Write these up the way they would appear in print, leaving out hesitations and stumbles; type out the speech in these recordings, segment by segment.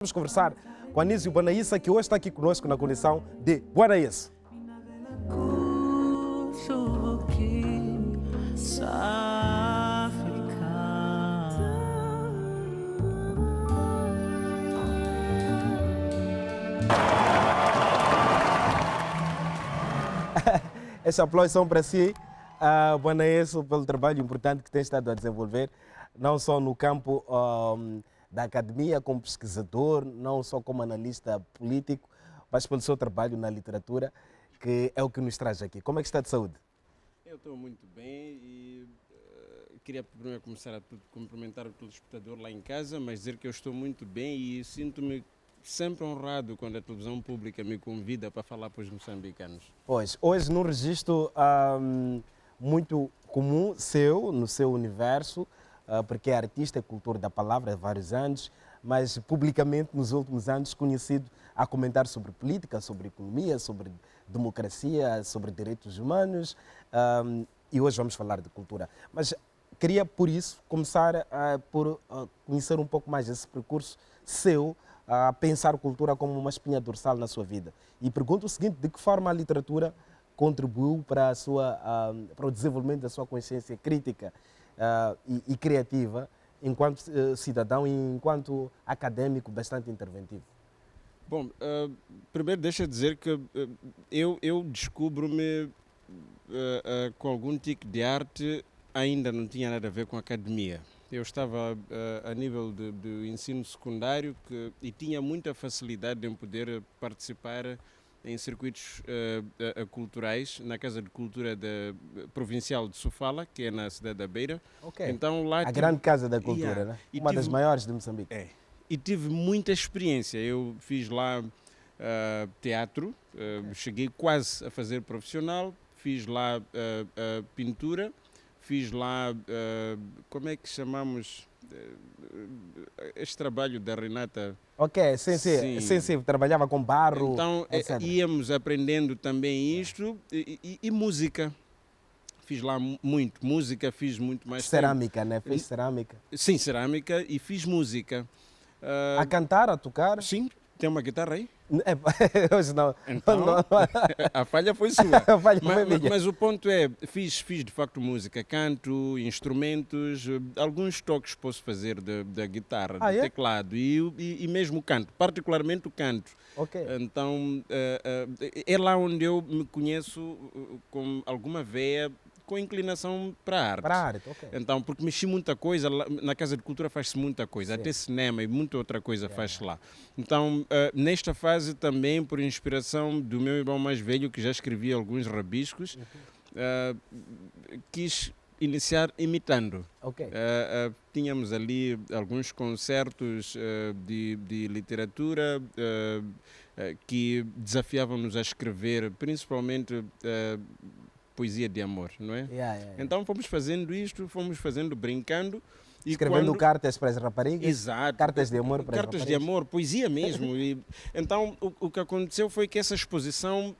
Vamos conversar com Anísio Banaíssa, que hoje está aqui conosco na condição de Guanaense. Estes aplausos são para si, Guanaense, pelo trabalho importante que tem estado a desenvolver, não só no campo da academia, como pesquisador, não só como analista político, mas pelo seu trabalho na literatura, que é o que nos traz aqui. Como é que está de saúde? Eu estou muito bem e queria primeiro começar a cumprimentar o telespectador lá em casa, mas dizer que eu estou muito bem e sinto-me sempre honrado quando a televisão pública me convida para falar para os moçambicanos. Pois, hoje num registro muito comum seu, no seu universo, porque é artista e cultor da palavra há vários anos, mas publicamente nos últimos anos conhecido a comentar sobre política, sobre economia, sobre democracia, sobre direitos humanos, e hoje vamos falar de cultura. Mas queria, por isso, começar por conhecer um pouco mais esse percurso seu, a pensar cultura como uma espinha dorsal na sua vida. E pergunto o seguinte: de que forma a literatura contribuiu para o desenvolvimento da sua consciência crítica e criativa enquanto cidadão e enquanto académico bastante interventivo? Bom, primeiro deixa dizer que eu descubro-me com algum tique de arte, ainda não tinha nada a ver com a academia. Eu estava a nível de ensino secundário e tinha muita facilidade em poder participar em circuitos culturais na Casa de Cultura Provincial de Sofala, que é na cidade da Beira. Okay. Então, lá grande Casa da Cultura, né? Uma das maiores de Moçambique. E tive muita experiência. Eu fiz lá teatro, cheguei quase a fazer profissional, fiz lá pintura, fiz lá, como é que chamamos este trabalho da Renata? Ok, sim, trabalhava com barro, então, etc. Íamos aprendendo também isto e música. Fiz lá muito música, fiz muito mais cerâmica, tempo. Né? Fiz cerâmica. Sim, cerâmica e fiz música. A cantar, a tocar? Sim, tem uma guitarra aí? Hoje não. Então, a falha foi sua. A falha foi minha. Mas o ponto é, fiz de facto música, canto, instrumentos, alguns toques posso fazer da guitarra, do teclado e mesmo canto, particularmente o canto. Okay. Então, é lá onde eu me conheço com alguma veia, com inclinação para a arte. Para a arte, ok. Então, porque mexi muita coisa, na Casa de Cultura faz-se muita coisa, sim, até cinema e muita outra coisa faz-se lá. Então, nesta fase também, por inspiração do meu irmão mais velho, que já escrevia alguns rabiscos, quis iniciar imitando. Okay. Tínhamos ali alguns concertos de literatura que desafiavam-nos a escrever, principalmente poesia de amor, não é? Então fomos fazendo isto, fomos fazendo brincando. Escrevendo cartas para as raparigas? Exato. Cartas de amor para as raparigas? Cartas de amor, poesia mesmo. Então o que aconteceu foi que essa exposição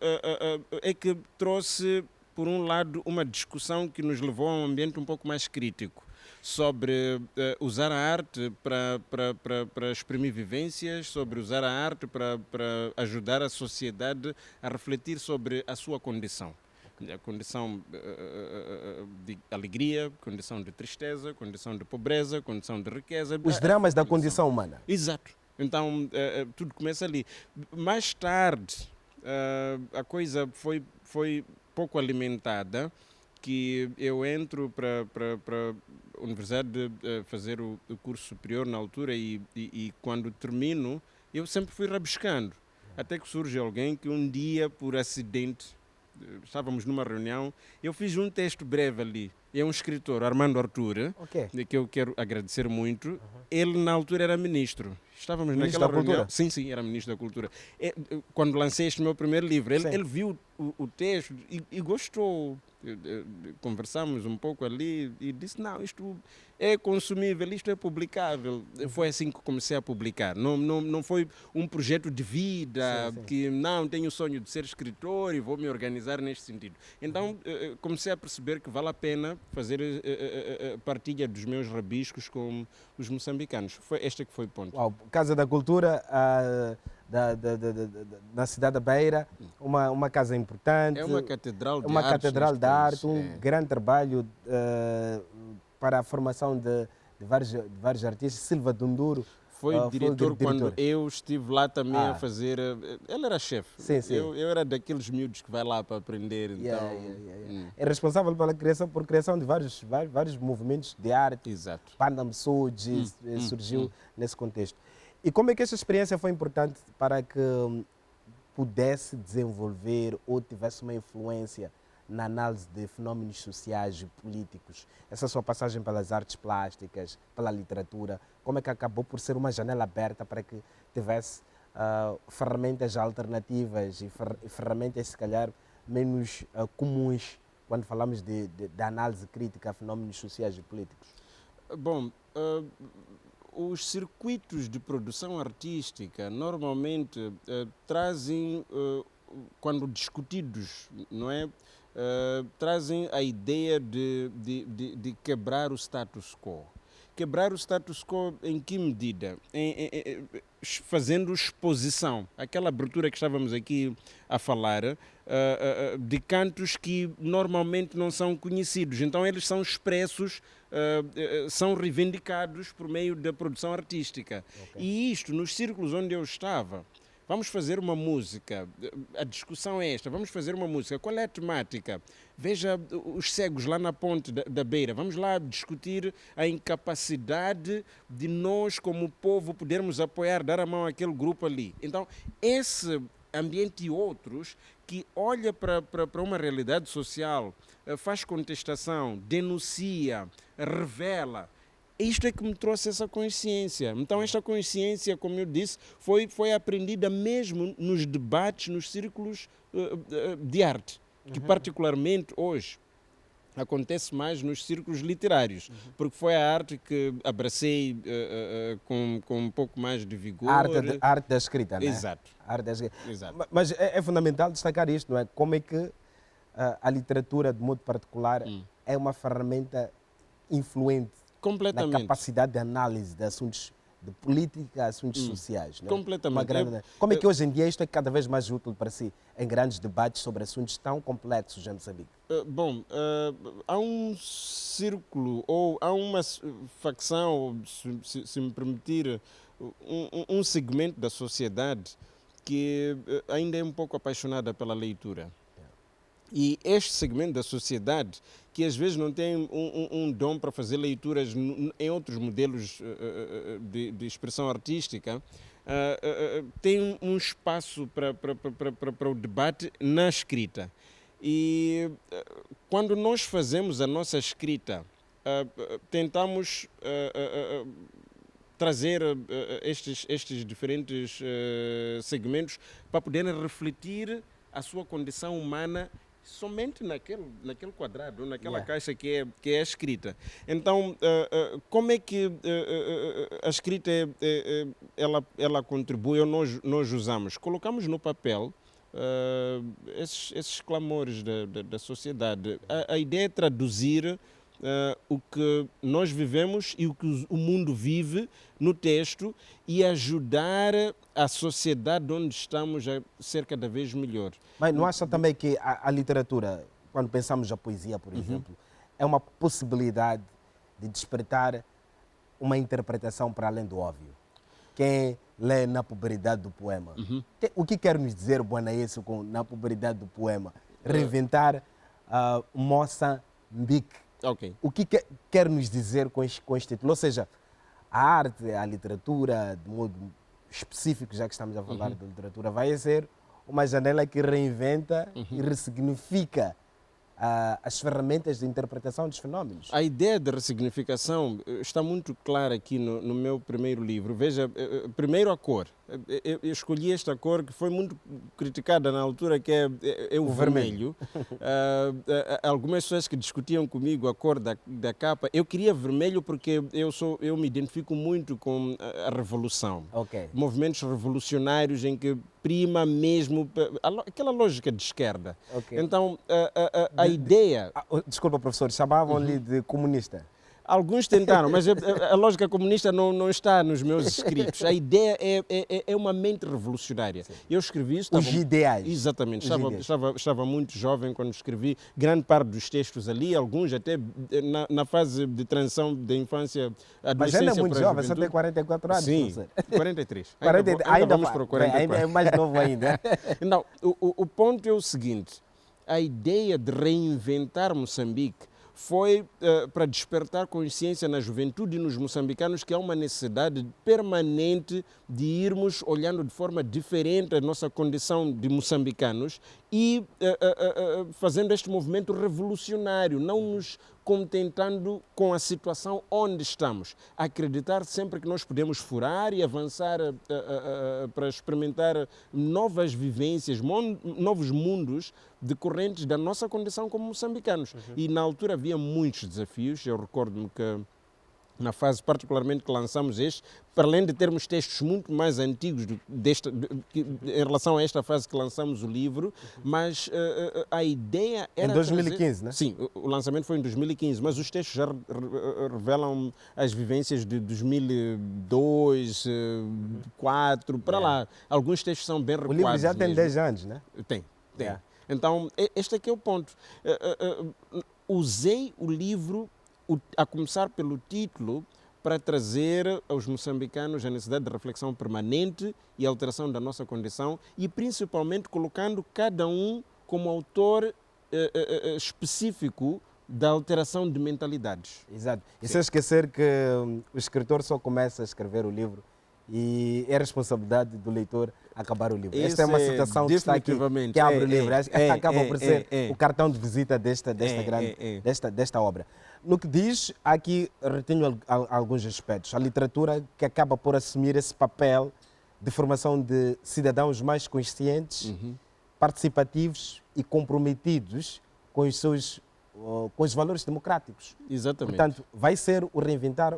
é que trouxe, por um lado, uma discussão que nos levou a um ambiente um pouco mais crítico sobre usar a arte para exprimir vivências, sobre usar a arte para ajudar a sociedade a refletir sobre a sua condição. A condição de alegria, condição de tristeza, condição de pobreza, condição de riqueza. Os dramas da condição humana. Exato. Então, tudo começa ali. Mais tarde, a coisa foi pouco alimentada, que eu entro para a universidade fazer o curso superior na altura e quando termino, eu sempre fui rabiscando. Até que surge alguém que um dia, por acidente, estávamos numa reunião, eu fiz um texto breve ali. É um escritor, Armando Artur, que eu quero agradecer muito. Ele, na altura, era ministro. Estávamos ministro naquela da reunião. Cultura? Sim, era ministro da Cultura. Quando lancei este meu primeiro livro, ele viu o texto e gostou. Conversamos um pouco ali e disse, não, isto é consumível, isto é publicável. Foi assim que comecei a publicar. Não foi um projeto de vida, que não, tenho o sonho de ser escritor e vou me organizar neste sentido. Então comecei a perceber que vale a pena fazer a partilha dos meus rabiscos com os moçambicanos. Esta que foi o ponto. Uau, Casa da Cultura na cidade da Beira, uma casa importante. É uma catedral de uma artes catedral neste de país, arte, grande trabalho para a formação de vários artistas. Silva Dunduro foi diretor quando diretor. eu estive lá também a fazer. Ele era chefe. Sim, sim. Eu era daqueles miúdos que vai lá para aprender. Yeah, Então, É responsável pela criação de vários movimentos de arte. Exato. Pandam Sud surgiu nesse contexto. E como é que esta experiência foi importante para que pudesse desenvolver ou tivesse uma influência na análise de fenómenos sociais e políticos? Essa sua passagem pelas artes plásticas, pela literatura, como é que acabou por ser uma janela aberta para que tivesse ferramentas alternativas e ferramentas, se calhar, menos comuns quando falamos de análise crítica a fenómenos sociais e políticos? Bom, os circuitos de produção artística normalmente trazem, quando discutidos, não é? Trazem a ideia de quebrar o status quo. Quebrar o status quo em que medida? Fazendo exposição. Aquela abertura que estávamos aqui a falar, de cantos que normalmente não são conhecidos. Então eles são expressos, são reivindicados por meio da produção artística. Okay. E isto, nos círculos onde eu estava, vamos fazer uma música, a discussão é esta, vamos fazer uma música, qual é a temática? Veja os cegos lá na ponte da Beira, vamos lá discutir a incapacidade de nós como povo podermos apoiar, dar a mão àquele grupo ali. Então, esse ambiente e outros que olha para uma realidade social, faz contestação, denuncia, revela. Isto é que me trouxe essa consciência. Então, esta consciência, como eu disse, foi aprendida mesmo nos debates, nos círculos de arte, que particularmente hoje acontece mais nos círculos literários, porque foi a arte que abracei com um pouco mais de vigor. A arte da escrita, não é? Exato. A arte da escrita. Exato. Mas é fundamental destacar isto, não é? Como é que a literatura, de modo particular, é uma ferramenta influente na capacidade de análise de assuntos de política, assuntos sociais. Não é? Completamente. Como é que hoje em dia isto é cada vez mais útil para si em grandes debates sobre assuntos tão complexos em Moçambique? Bom, há um círculo ou há uma facção, se me permitir, um segmento da sociedade que ainda é um pouco apaixonada pela leitura. E este segmento da sociedade, que às vezes não tem um dom para fazer leituras em outros modelos de expressão artística, tem um espaço para o debate na escrita. E quando nós fazemos a nossa escrita, tentamos trazer estes diferentes segmentos para poderem refletir a sua condição humana somente naquele quadrado, naquela caixa que é escrita. Então, como é que a escrita ela contribui ou nós usamos? Colocamos no papel esses clamores da sociedade. A ideia é traduzir o que nós vivemos e o que o mundo vive no texto e ajudar a sociedade onde estamos a ser cada vez melhor. Mas não acha também que a literatura, quando pensamos na poesia, por exemplo, é uma possibilidade de despertar uma interpretação para além do óbvio? Quem lê Na Poberidade do Poema, o que quer nos dizer Boanaense com Na Poberidade do Poema? Reinventar Moçambique. Okay. O que quer nos dizer com este título? Ou seja, a arte, a literatura, de modo específico, já que estamos a falar de literatura, vai ser uma janela que reinventa e ressignifica as ferramentas de interpretação dos fenómenos. A ideia de ressignificação está muito clara aqui no meu primeiro livro. Veja, primeiro a cor. Eu escolhi esta cor que foi muito criticada na altura, que é o vermelho. Algumas pessoas que discutiam comigo a cor da capa, eu queria vermelho porque eu me identifico muito com a revolução. Okay. Movimentos revolucionários em que prima mesmo aquela lógica de esquerda. Okay. Então, a ideia... Desculpa, professor, chamavam-lhe de comunista? Alguns tentaram, mas a lógica comunista não está nos meus escritos. A ideia é uma mente revolucionária. Sim. Eu escrevi isso... Os ideais. Exatamente. Estava muito jovem quando escrevi grande parte dos textos ali, alguns até na fase de transição da infância, adolescência. Mas ainda é muito jovem, só tem 44 anos. Sim, 43. Ainda vamos para 44. Ainda é mais novo ainda. Não, o ponto é o seguinte, a ideia de reinventar Moçambique foi para despertar consciência na juventude e nos moçambicanos que há uma necessidade permanente de irmos olhando de forma diferente a nossa condição de moçambicanos e fazendo este movimento revolucionário, não nos contentando com a situação onde estamos. Acreditar sempre que nós podemos furar e avançar para experimentar novas vivências, novos mundos decorrentes da nossa condição como moçambicanos. Uhum. E na altura havia muitos desafios. Eu recordo-me que na fase particularmente que lançamos este, para além de termos textos muito mais antigos em relação a esta fase que lançamos o livro, mas a ideia era... Em 2015, né? Sim, o lançamento foi em 2015, mas os textos já revelam as vivências de 2002, 2004, para lá. Alguns textos são bem recuados. O livro já tem 10 anos, né? Tem. Então, este aqui é o ponto. Usei o livro, a começar pelo título, para trazer aos moçambicanos a necessidade de reflexão permanente e alteração da nossa condição e principalmente colocando cada um como autor específico da alteração de mentalidades. Exato. E sem esquecer que o escritor só começa a escrever o livro e é responsabilidade do leitor acabar o livro. Esta é uma citação que está aqui, que abre o livro. Acaba por ser o cartão de visita desta obra. No que diz, aqui retenho alguns aspectos. A literatura que acaba por assumir esse papel de formação de cidadãos mais conscientes, participativos e comprometidos com os valores democráticos. Exatamente. Portanto, vai ser o reinventar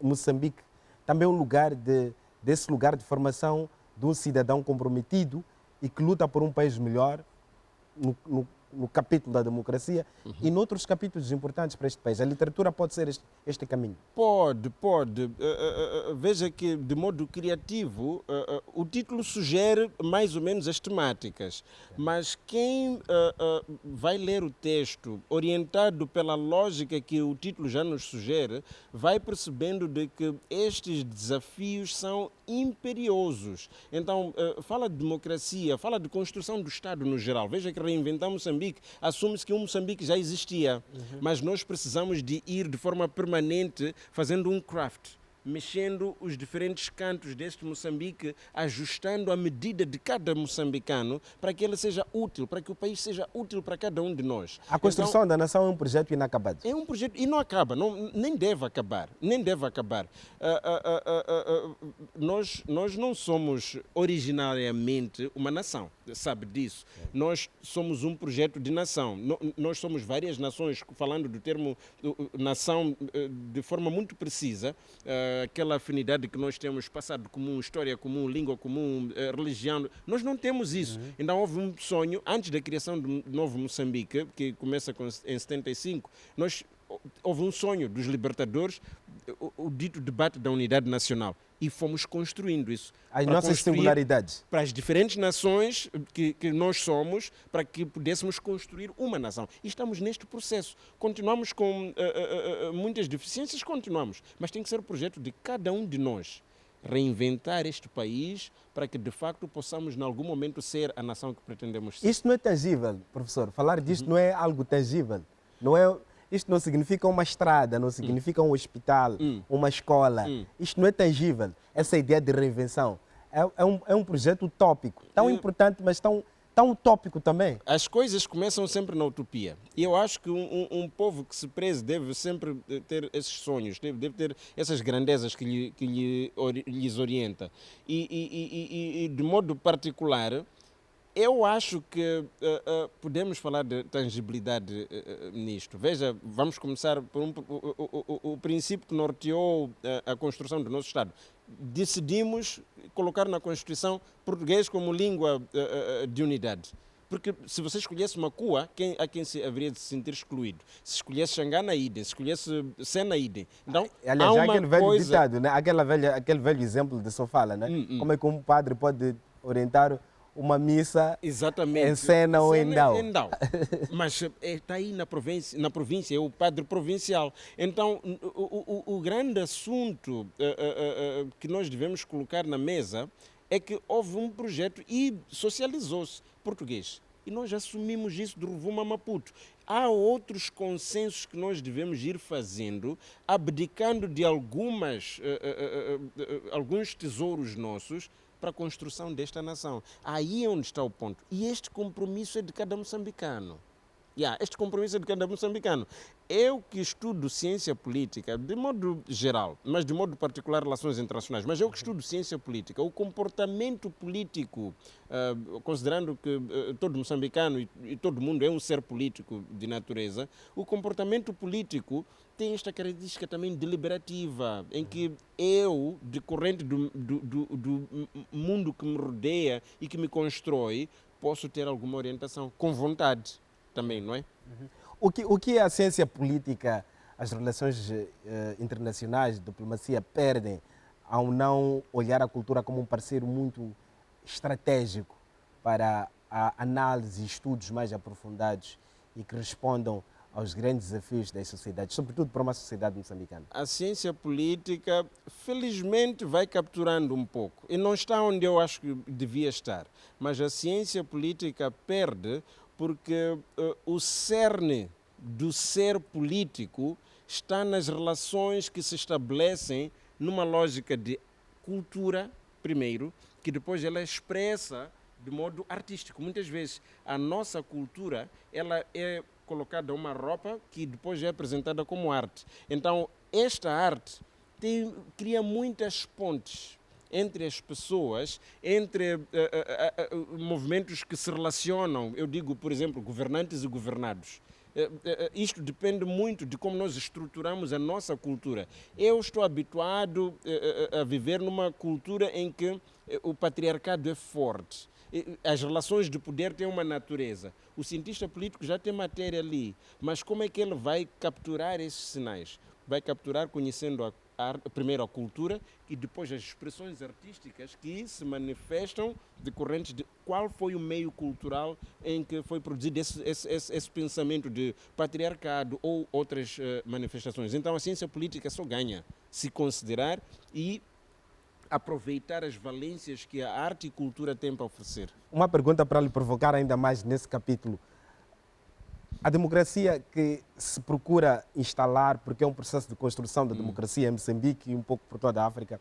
Moçambique também desse lugar de formação de um cidadão comprometido e que luta por um país melhor no capítulo da democracia e noutros capítulos importantes para este país. A literatura pode ser este caminho? Pode. Veja que, de modo criativo, o título sugere mais ou menos as temáticas, mas quem vai ler o texto, orientado pela lógica que o título já nos sugere, vai percebendo de que estes desafios são imperiosos. Então, fala de democracia, fala de construção do Estado no geral. Veja que reinventar Moçambique, assume-se que um Moçambique já existia, mas nós precisamos de ir de forma permanente fazendo um craft, mexendo os diferentes cantos deste Moçambique, ajustando a medida de cada moçambicano para que ele seja útil, para que o país seja útil para cada um de nós. A construção da nação é um projeto inacabado. É um projeto e não acaba, nem deve acabar. Nós não somos originariamente uma nação, sabe disso. Nós somos um projeto de nação. Nós somos várias nações, falando do termo nação de forma muito precisa, aquela afinidade que nós temos, passado comum, história comum, língua comum, religião. Nós não temos isso. Então houve um sonho, antes da criação do novo Moçambique, que começa em 75, houve um sonho dos libertadores, o dito debate da unidade nacional. E fomos construindo isso. As nossas singularidades. Para as diferentes nações que nós somos, para que pudéssemos construir uma nação. E estamos neste processo. Continuamos com muitas deficiências, mas tem que ser o projeto de cada um de nós. Reinventar este país para que, de facto, possamos, em algum momento, ser a nação que pretendemos ser. Isto não é tangível, professor. Falar disto não é algo tangível. Isto não significa uma estrada, não significa um hospital, uma escola. Isto não é tangível. Essa ideia de reinvenção é um projeto utópico, tão importante, mas tão utópico também. As coisas começam sempre na utopia. E eu acho que um povo que se preze deve sempre ter esses sonhos, deve ter essas grandezas que lhes orienta. E de modo particular, eu acho que podemos falar de tangibilidade nisto. Veja, vamos começar por o princípio que norteou a construção do nosso Estado. Decidimos colocar na Constituição português como língua de unidade. Porque se você escolhesse Macua, a quem se haveria de se sentir excluído? Se escolhesse Xangana, idem. Se escolhesse Sena, idem. Então, Aliás, há já uma aquele velho coisa... ditado, né? Aquele velho exemplo de Sofala, né? Como é que um padre pode orientar uma missa Exatamente. em Sena ou em Ndau? Mas está aí na província, é o padre provincial. Então, o grande assunto que nós devemos colocar na mesa é que houve um projeto e socializou-se português. E nós assumimos isso do Rovuma a Maputo. Há outros consensos que nós devemos ir fazendo, abdicando de alguns tesouros nossos para a construção desta nação. Aí é onde está o ponto. E este compromisso é de cada moçambicano. Este compromisso é de cada moçambicano. Eu que estudo ciência política, de modo geral, mas de modo particular relações internacionais, mas eu que estudo ciência política, o comportamento político, considerando que todo moçambicano e todo mundo é um ser político de natureza, o comportamento político tem esta característica também deliberativa, em que eu, decorrente do mundo que me rodeia e que me constrói, posso ter alguma orientação com vontade também, não é? O que a ciência política, as relações internacionais, a diplomacia perdem ao não olhar a cultura como um parceiro muito estratégico para a análise e estudos mais aprofundados e que respondam aos grandes desafios das sociedades, sobretudo para uma sociedade moçambicana? A ciência política, felizmente, vai capturando um pouco. E não está onde eu acho que devia estar. Mas a ciência política perde porque o cerne do ser político está nas relações que se estabelecem numa lógica de cultura, primeiro, que depois ela expressa de modo artístico. Muitas vezes a nossa cultura ela é colocada uma roupa que depois é apresentada como arte. Então, esta arte cria muitas pontes entre as pessoas, entre movimentos que se relacionam, eu digo, por exemplo, governantes e governados. Isto depende muito de como nós estruturamos a nossa cultura. Eu estou habituado a viver numa cultura em que o patriarcado é forte. As relações de poder têm uma natureza. O cientista político já tem matéria ali, mas como é que ele vai capturar esses sinais? Vai capturar conhecendo primeiro a cultura e depois as expressões artísticas que se manifestam decorrentes de qual foi o meio cultural em que foi produzido esse pensamento de patriarcado ou outras manifestações. Então a ciência política só ganha se considerar e aproveitar as valências que a arte e cultura têm para oferecer. Uma pergunta para lhe provocar ainda mais nesse capítulo. A democracia que se procura instalar, porque é um processo de construção da democracia em Moçambique e um pouco por toda a África,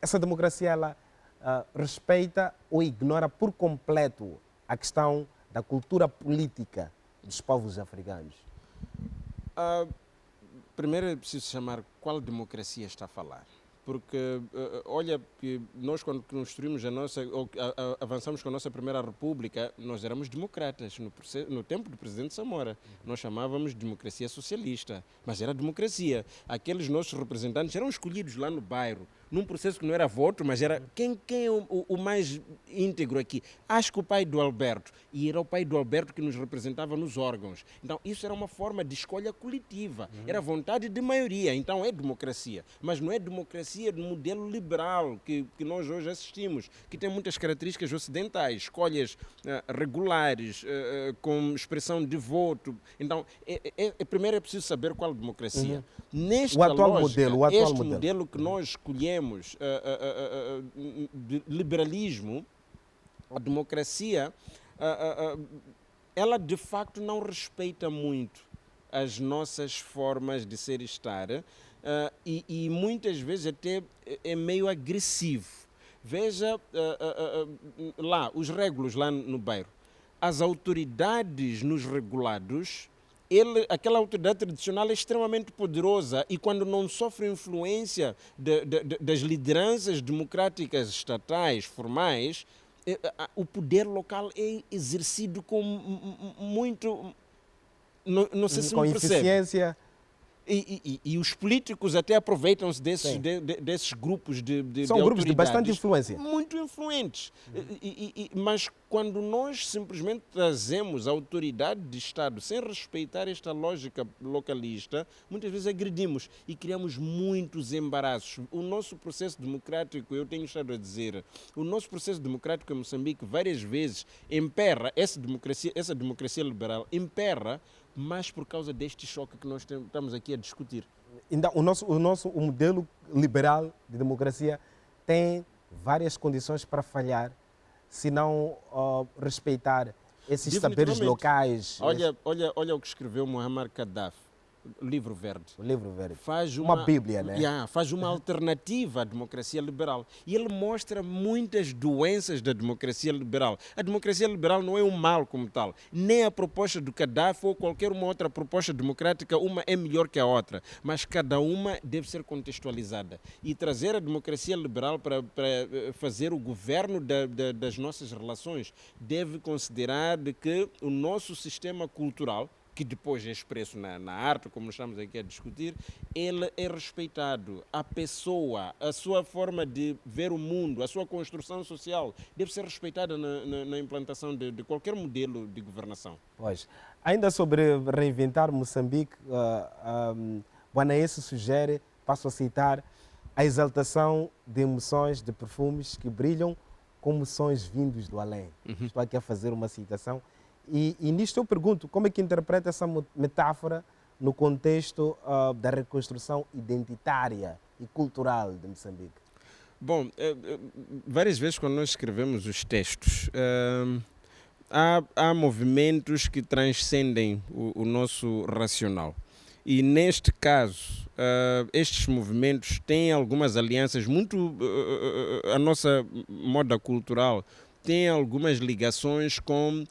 essa democracia ela respeita ou ignora por completo a questão da cultura política dos povos africanos? Primeiro é preciso chamar qual democracia está a falar. Porque, olha, que nós quando construímos avançamos com a nossa primeira república, nós éramos democratas no tempo do presidente Samora. Nós chamávamos de democracia socialista, mas era democracia. Aqueles nossos representantes eram escolhidos lá no bairro, num processo que não era voto, mas era quem é o mais íntegro aqui? Acho que o pai do Alberto. E era o pai do Alberto que nos representava nos órgãos. Então, isso era uma forma de escolha coletiva. Era vontade de maioria. Então, é democracia. Mas não é democracia do modelo liberal que nós hoje assistimos, que tem muitas características ocidentais, escolhas regulares, com expressão de voto. Então, primeiro é preciso saber qual democracia. Nesta o atual lógica, modelo que nós escolhemos de liberalismo, a democracia, ela de facto não respeita muito as nossas formas de ser e estar e muitas vezes até é meio agressivo. Veja lá, os régulos lá no bairro. As autoridades nos regulados, aquela autoridade tradicional é extremamente poderosa e quando não sofre influência das lideranças democráticas estatais, formais, o poder local é exercido com muito... Não sei se com me percebe. eficiência. E os políticos até aproveitam-se desses, Sim. desses grupos de São grupos de bastante autoridades influência. muito influentes. Mas quando nós simplesmente trazemos a autoridade de Estado sem respeitar esta lógica localista, muitas vezes agredimos e criamos muitos embaraços. O nosso processo democrático, eu tenho estado a dizer, o nosso processo democrático em Moçambique várias vezes emperra, essa democracia liberal emperra, mas por causa deste choque que nós estamos aqui a discutir. Então, o modelo liberal de democracia tem várias condições para falhar se não respeitar esses saberes locais. Olha o que escreveu Muammar Gaddafi, Livro Verde. O Livro Verde. Faz uma Bíblia, né? Faz uma alternativa à democracia liberal. E ele mostra muitas doenças da democracia liberal. A democracia liberal não é um mal como tal. Nem a proposta do Gaddafi ou qualquer uma outra proposta democrática, uma é melhor que a outra. Mas cada uma deve ser contextualizada. E trazer a democracia liberal para fazer o governo das nossas relações deve considerar de que o nosso sistema cultural, que depois é expresso na arte, como estamos aqui a discutir, ele é respeitado. A pessoa, a sua forma de ver o mundo, a sua construção social, deve ser respeitada na implantação de qualquer modelo de governação. Pois. Ainda sobre reinventar Moçambique, Boanaense sugere, passo a citar, a exaltação de emoções, de perfumes que brilham como sons vindos do além. Estou aqui a fazer uma citação. E nisto eu pergunto, como é que interpreta essa metáfora no contexto da reconstrução identitária e cultural de Moçambique? Bom, várias vezes quando nós escrevemos os textos, há movimentos que transcendem o nosso racional. E neste caso, estes movimentos têm algumas alianças muito... a nossa moda cultural tem algumas ligações com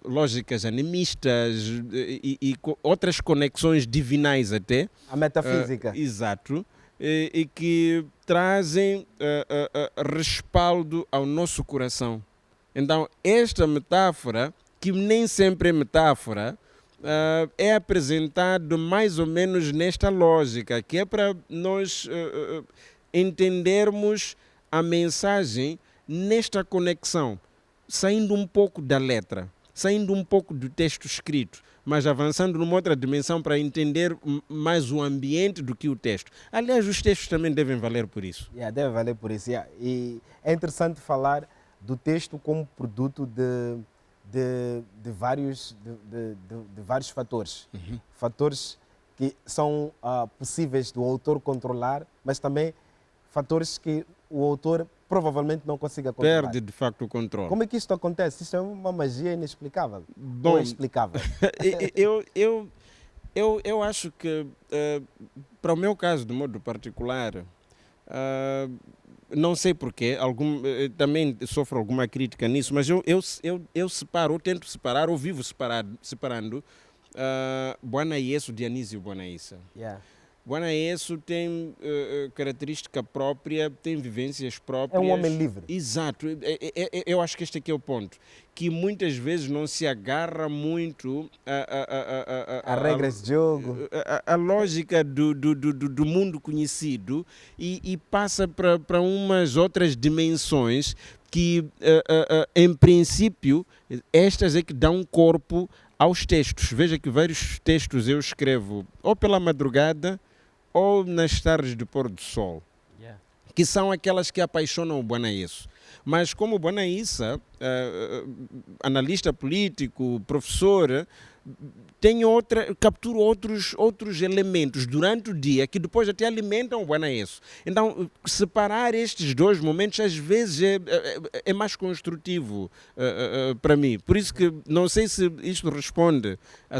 lógicas animistas e outras conexões divinais até. A metafísica. Exato. E que trazem respaldo ao nosso coração. Então, esta metáfora, que nem sempre é metáfora, é apresentado mais ou menos nesta lógica, que é para nós entendermos a mensagem nesta conexão, saindo um pouco da letra, saindo um pouco do texto escrito, mas avançando numa outra dimensão para entender mais o ambiente do que o texto. Aliás, os textos também devem valer por isso. Deve valer por isso. E é interessante falar do texto como produto de vários fatores. Fatores que são possíveis do autor controlar, mas também fatores que o autor provavelmente não consiga controlar. Perde, de facto, o controle. Como é que isto acontece? Isto é uma magia inexplicável. Bom, ou é explicável? Eu acho que, para o meu caso, de modo particular, não sei porquê, também sofro alguma crítica nisso, mas eu separo, eu tento separar, ou vivo separando Boanaense de Anísio Boanaissa. Boanaense tem característica própria, tem vivências próprias. É um homem livre. Exato. Eu acho que este aqui é o ponto. Que muitas vezes não se agarra muito a regras de jogo. A lógica do mundo conhecido e passa para umas outras dimensões que, em princípio, estas é que dão corpo aos textos. Veja que vários textos eu escrevo ou pela madrugada ou nas tardes de pôr do sol, que são aquelas que apaixonam o Boanaense. Mas como Boanaissa, analista político, professor, captura outros elementos durante o dia que depois até alimentam o Boanaense. Então, separar estes dois momentos às vezes é mais construtivo para mim. Por isso que não sei se isto responde à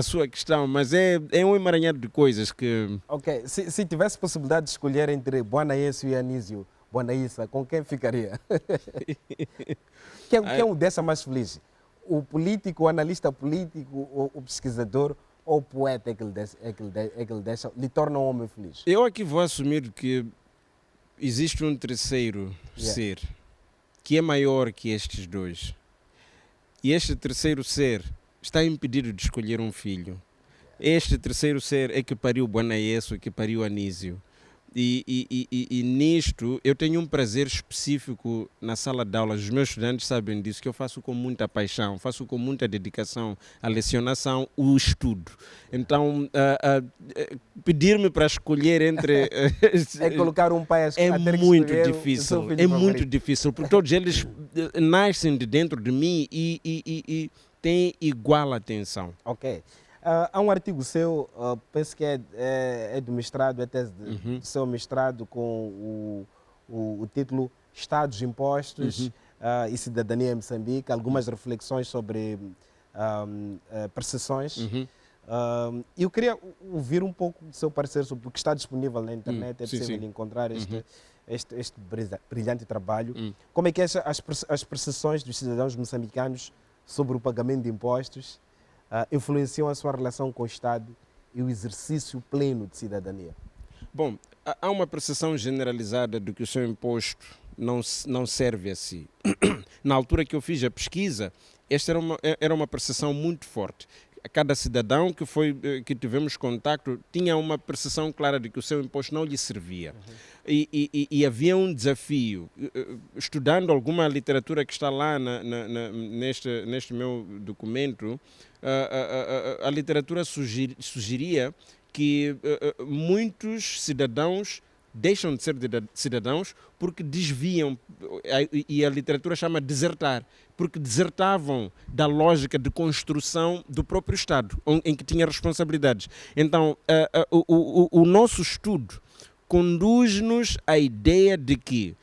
sua questão, mas é um emaranhado de coisas que... Ok, se tivesse possibilidade de escolher entre Boanaense e Anísio Boanaissa, com quem ficaria? Quem é o dessa mais feliz? O político, o analista político, o pesquisador ou o poeta é que lhe deixa, lhe torna um homem feliz? Eu aqui vou assumir que existe um terceiro ser que é maior que estes dois. E este terceiro ser está impedido de escolher um filho. Este terceiro ser é que pariu Bonaesso, que pariu Anísio. E nisto eu tenho um prazer específico na sala de aulas. Os meus estudantes sabem disso, que eu faço com muita paixão, faço com muita dedicação a lecionação, o estudo. Então, pedir-me para escolher entre... É colocar um pai a é ter que muito escolher difícil, o seu filho é muito favorito. difícil, porque todos eles nascem de dentro de mim e têm igual atenção. Ok. Há um artigo seu, penso que é do mestrado, é tese do seu mestrado com o título Estados, Impostos e Cidadania em Moçambique, algumas reflexões sobre percepções. E eu queria ouvir um pouco do seu parecer sobre o que está disponível na internet, é Sim, possível sim. encontrar este brilhante trabalho. Como é que as percepções dos cidadãos moçambicanos sobre o pagamento de impostos influenciam a sua relação com o Estado e o exercício pleno de cidadania? Bom, há uma percepção generalizada de que o seu imposto não serve a si. Na altura que eu fiz a pesquisa, esta era uma percepção muito forte. Cada cidadão que tivemos contacto tinha uma percepção clara de que o seu imposto não lhe servia. E havia um desafio. Estudando alguma literatura que está lá neste meu documento, a literatura sugeria que muitos cidadãos deixam de ser cidadãos porque desviam, e a literatura chama desertar, porque desertavam da lógica de construção do próprio Estado, em que tinha responsabilidades. Então, o nosso estudo conduz-nos à ideia de que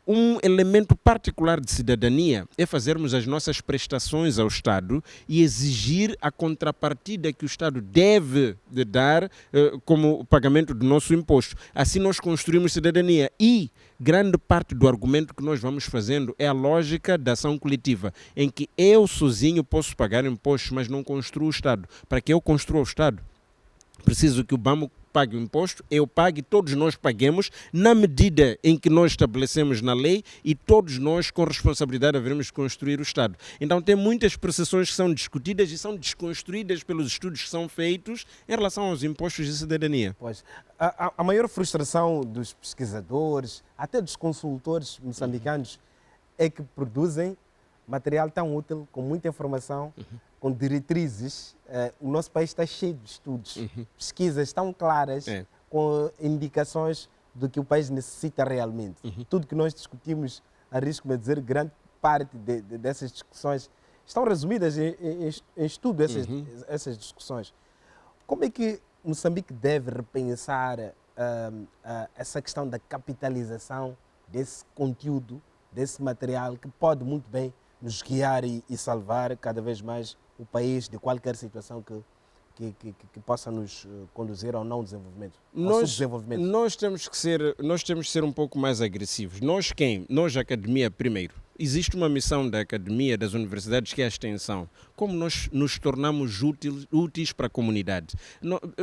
um elemento particular de cidadania é fazermos as nossas prestações ao Estado e exigir a contrapartida que o Estado deve de dar como pagamento do nosso imposto. Assim nós construímos cidadania e grande parte do argumento que nós vamos fazendo é a lógica da ação coletiva, em que eu sozinho posso pagar impostos, mas não construo o Estado. Para que eu construa o Estado, preciso que o BAMO pague o imposto, eu pague, todos nós paguemos, na medida em que nós estabelecemos na lei e todos nós, com responsabilidade, haveremos de construir o Estado. Então, tem muitas percepções que são discutidas e são desconstruídas pelos estudos que são feitos em relação aos impostos de cidadania. Pois, a maior frustração dos pesquisadores, até dos consultores moçambicanos, é que produzem material tão útil, com muita informação, com diretrizes. O nosso país está cheio de estudos, pesquisas tão claras, com indicações do que o país necessita realmente. Tudo que nós discutimos, arrisco-me a dizer, grande parte dessas discussões estão resumidas em estudo, essas discussões. Como é que Moçambique deve repensar essa questão da capitalização desse conteúdo, desse material, que pode muito bem nos guiar e salvar cada vez mais o país de qualquer situação que possa nos conduzir ao não desenvolvimento, ao subdesenvolvimento? Nós temos que ser um pouco mais agressivos. Nós quem? Nós, a academia, primeiro. Existe uma missão da academia, das universidades, que é a extensão. Como nós nos tornamos úteis para a comunidade.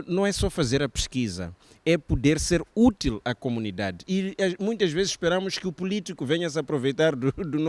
Não é só fazer a pesquisa, é poder ser útil à comunidade. E muitas vezes esperamos que o político venha se aproveitar do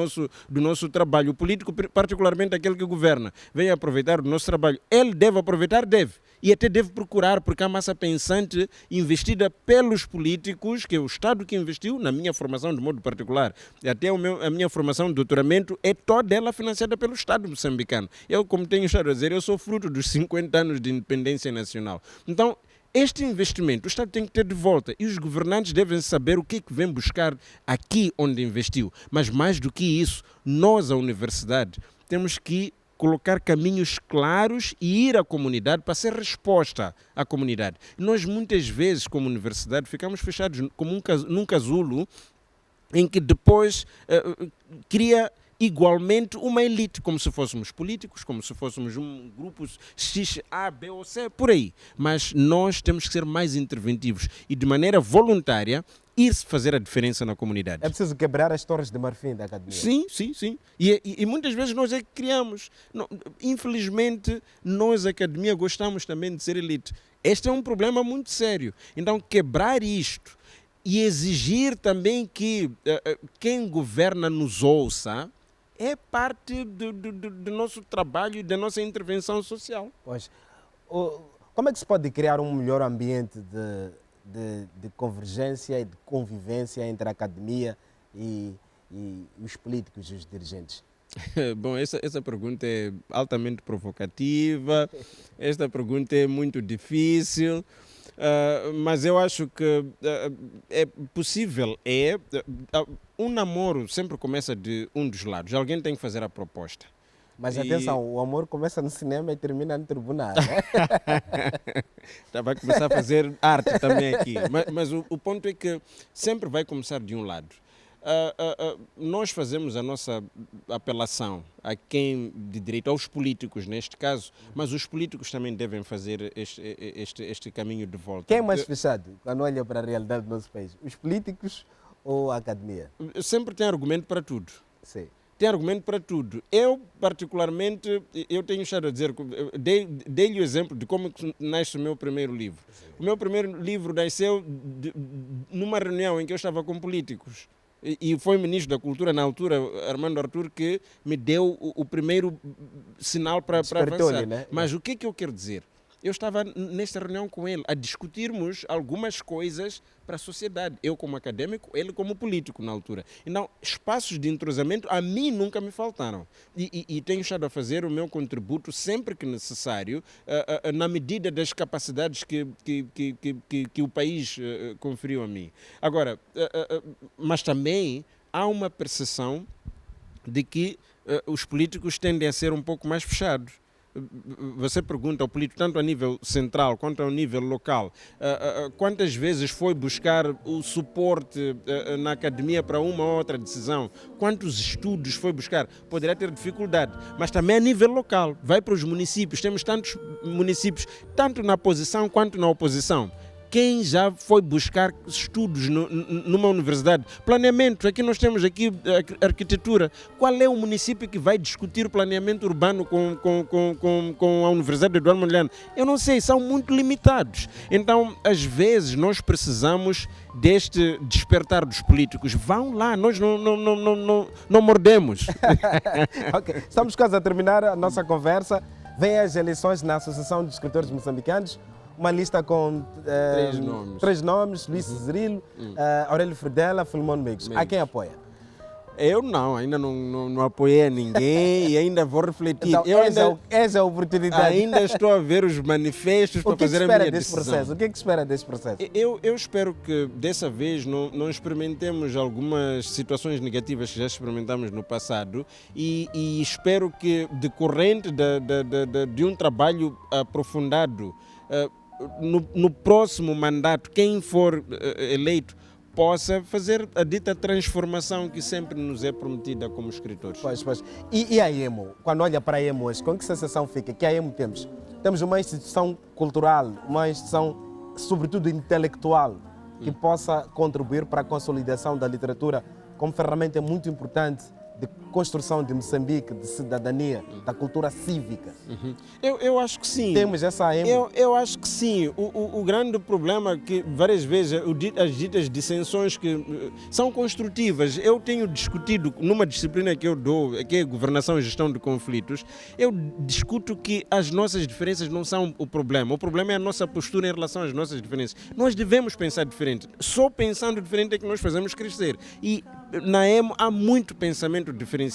nosso trabalho. O político, particularmente aquele que governa, venha aproveitar do nosso trabalho. Ele deve aproveitar? Deve. E até deve procurar, porque há massa pensante investida pelos políticos, que é o Estado que investiu na minha formação de modo particular. Até a minha formação de doutoramento é toda ela financiada pelo Estado moçambicano. Eu, como tenho estado a dizer, eu sou fruto dos 50 anos de independência nacional. Então, este investimento o Estado tem que ter de volta e os governantes devem saber o que vem buscar aqui onde investiu. Mas mais do que isso, nós, a universidade, temos que colocar caminhos claros e ir à comunidade para ser resposta à comunidade. Nós muitas vezes, como universidade, ficamos fechados como num casulo em que depois cria igualmente uma elite, como se fôssemos políticos, como se fôssemos um grupo X, A, B ou C, por aí. Mas nós temos que ser mais interventivos e de maneira voluntária ir fazer a diferença na comunidade. É preciso quebrar as torres de marfim da academia. Sim, sim, sim. E muitas vezes nós é que criamos. Infelizmente, nós, a academia, gostamos também de ser elite. Este é um problema muito sério. Então, quebrar isto e exigir também que quem governa nos ouça é parte do nosso trabalho e da nossa intervenção social. Pois, Como é que se pode criar um melhor ambiente de convergência e de convivência entre a academia e os políticos e os dirigentes? Bom, essa pergunta é altamente provocativa, esta pergunta é muito difícil, mas eu acho que é possível. Um namoro sempre começa de um dos lados, alguém tem que fazer a proposta. Mas atenção, o amor começa no cinema e termina no tribunal. Né? Vai começar a fazer arte também aqui. Mas o ponto é que sempre vai começar de um lado. Nós fazemos a nossa apelação a quem de direito, aos políticos neste caso, mas os políticos também devem fazer este caminho de volta. Quem é mais fechado quando olha para a realidade do nosso país? Os políticos ou a academia? Sempre tem argumento para tudo. Sim. Tem argumento para tudo. Eu, particularmente, eu tenho estado a dizer, dei-lhe o exemplo de como nasce o meu primeiro livro. Sim. O meu primeiro livro nasceu numa reunião em que eu estava com políticos. E foi o ministro da Cultura, na altura, Armando Artur, que me deu o primeiro sinal para avançar. Né? Mas o que é que eu quero dizer? Eu estava nesta reunião com ele a discutirmos algumas coisas para a sociedade. Eu como acadêmico, ele como político na altura. Então, espaços de entrosamento a mim nunca me faltaram. E tenho estado a fazer o meu contributo sempre que necessário, na medida das capacidades que o país conferiu a mim. Agora, mas também há uma percepção de que os políticos tendem a ser um pouco mais fechados. Você pergunta ao político, tanto a nível central quanto ao nível local, quantas vezes foi buscar o suporte na academia para uma ou outra decisão, quantos estudos foi buscar, poderá ter dificuldade, mas também a nível local, vai para os municípios, temos tantos municípios, tanto na posição quanto na oposição. Quem já foi buscar estudos numa universidade? Planeamento, aqui nós temos aqui arquitetura. Qual é o município que vai discutir planeamento urbano com a Universidade Eduardo Mondlane? Eu não sei, são muito limitados. Então, às vezes, nós precisamos deste despertar dos políticos. Vão lá, nós não mordemos. Ok, estamos quase a terminar a nossa conversa. Vêm as eleições na Associação de Escritores Moçambicanos. Uma lista com três nomes, Luís Cezerilo, Aurélio Fredela, Filimão Meigs. A quem apoia? Eu não, ainda não apoiei a ninguém e ainda vou refletir. Então, essa é a oportunidade. Ainda estou a ver os manifestos para fazer a minha decisão. O que é que espera desse processo? Eu espero que dessa vez não experimentemos algumas situações negativas que já experimentamos no passado e espero que, decorrente de um trabalho aprofundado, no próximo mandato, quem for eleito possa fazer a dita transformação que sempre nos é prometida como escritores. Pois. E a EMO? Quando olha para a EMO hoje, com que sensação fica? Que a EMO temos? Temos uma instituição cultural, uma instituição, sobretudo intelectual, que possa contribuir para a consolidação da literatura como ferramenta muito importante de construção de Moçambique, de cidadania, da cultura cívica. Eu acho que sim. Temos essa ênfase. Eu acho que sim. O grande problema é que várias vezes as ditas dissensões que são construtivas. Eu tenho discutido numa disciplina que eu dou, que é Governação e Gestão de Conflitos, eu discuto que as nossas diferenças não são o problema. O problema é a nossa postura em relação às nossas diferenças. Nós devemos pensar diferente. Só pensando diferente é que nós fazemos crescer. E na EMO há muito pensamento diferenciado.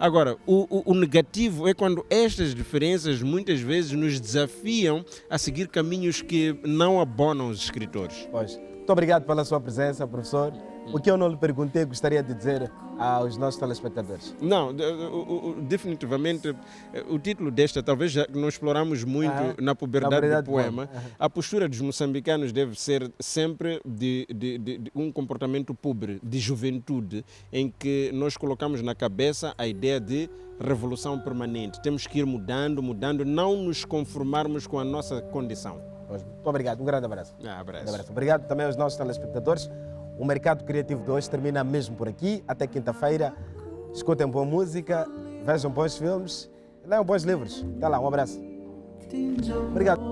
Agora, o negativo é quando estas diferenças muitas vezes nos desafiam a seguir caminhos que não abonam os escritores. Pois. Muito obrigado pela sua presença, professor. O que eu não lhe perguntei, gostaria de dizer aos nossos telespectadores. Não, definitivamente, o título desta, talvez já não exploramos muito na puberdade do poema, a postura dos moçambicanos deve ser sempre de um comportamento pobre, de juventude, em que nós colocamos na cabeça a ideia de revolução permanente. Temos que ir mudando, não nos conformarmos com a nossa condição. Muito obrigado, um grande abraço. Abraço. Obrigado também aos nossos telespectadores. O Mercado Criativo de hoje termina mesmo por aqui. Até quinta-feira. Escutem boa música, vejam bons filmes, leiam bons livros. Até lá, um abraço. Obrigado.